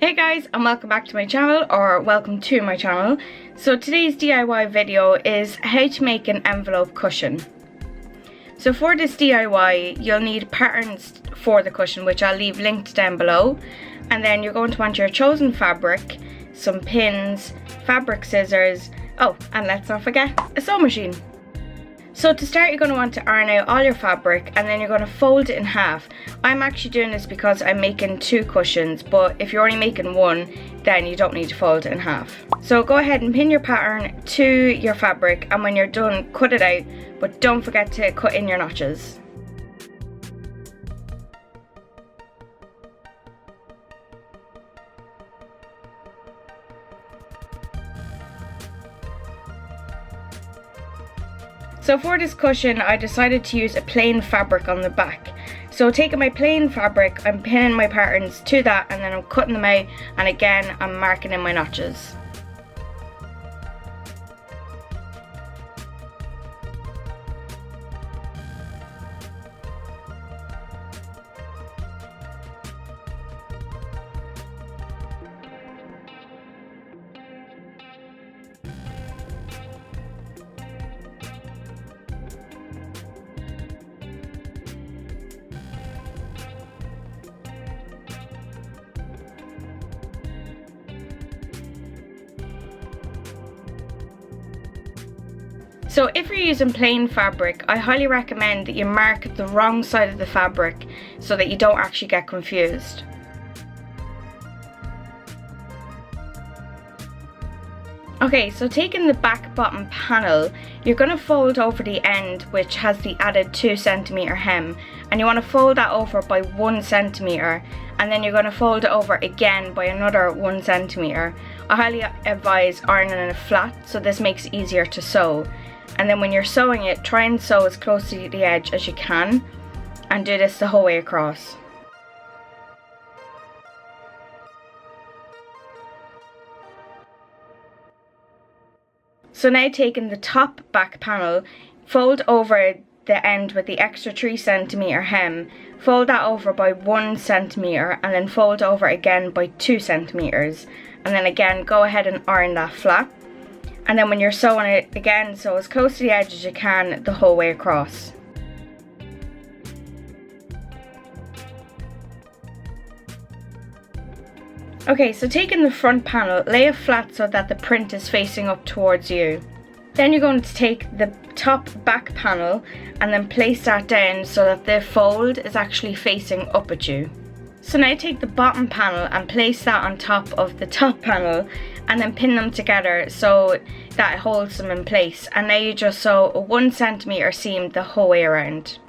Hey guys, and welcome back to my channel, or welcome to my channel. So today's DIY video is how to make an envelope cushion. So for this DIY, you'll need patterns for the cushion, which I'll leave linked down below. And then you're going to want your chosen fabric, some pins, fabric scissors, oh, and let's not forget, a sewing machine. So to start, you're going to want to iron out all your fabric and then you're going to fold it in half. I'm actually doing this because I'm making 2 cushions, but if you're only making 1, then you don't need to fold it in half. So go ahead and pin your pattern to your fabric, and when you're done, cut it out, but don't forget to cut in your notches. So for this cushion, I decided to use a plain fabric on the back. So taking my plain fabric, I'm pinning my patterns to that, and then I'm cutting them out, and again I'm marking in my notches. So if you're using plain fabric, I highly recommend that you mark the wrong side of the fabric so that you don't actually get confused. Okay, so taking the back bottom panel, you're going to fold over the end which has the added 2 centimeter hem, and you want to fold that over by 1 centimeter, and then you're going to fold it over again by another 1 centimeter. I highly advise ironing it flat, so this makes it easier to sew. And then when you're sewing it, try and sew as close to the edge as you can, and do this the whole way across. So now taking the top back panel, fold over the end with the extra 3 centimeter hem, fold that over by 1 centimeter, and then fold over again by 2 centimeters, and then again go ahead and iron that flat. And then when you're sewing it again, sew as close to the edge as you can the whole way across. Okay, so taking the front panel, lay it flat so that the print is facing up towards you. Then you're going to take the top back panel and then place that down so that the fold is actually facing up at you. So now take the bottom panel and place that on top of the top panel, and then pin them together so that it holds them in place. And now you just sew a 1 centimeter seam the whole way around.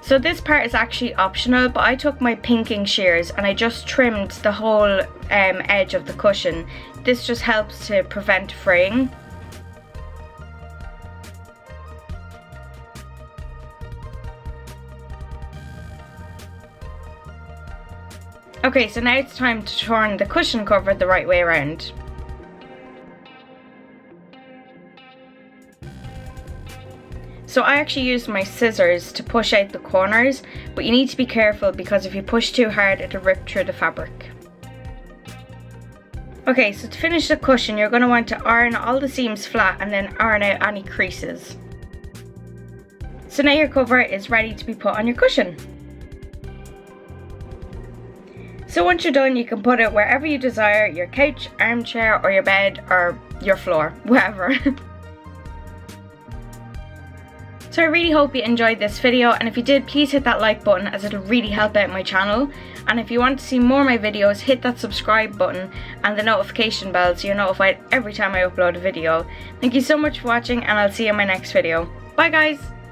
So this part is actually optional, but I took my pinking shears and I just trimmed the whole edge of the cushion. This just helps to prevent fraying. Okay, so now it's time to turn the cushion cover the right way around. So I actually used my scissors to push out the corners, but you need to be careful because if you push too hard, it'll rip through the fabric. Okay, so to finish the cushion, you're going to want to iron all the seams flat and then iron out any creases. So now your cover is ready to be put on your cushion. So once you're done, you can put it wherever you desire, your couch, armchair, or your bed, or your floor, wherever. So I really hope you enjoyed this video, and if you did, please hit that like button as it'll really help out my channel. And if you want to see more of my videos, hit that subscribe button and the notification bell so you're notified every time I upload a video. Thank you so much for watching, and I'll see you in my next video. Bye guys!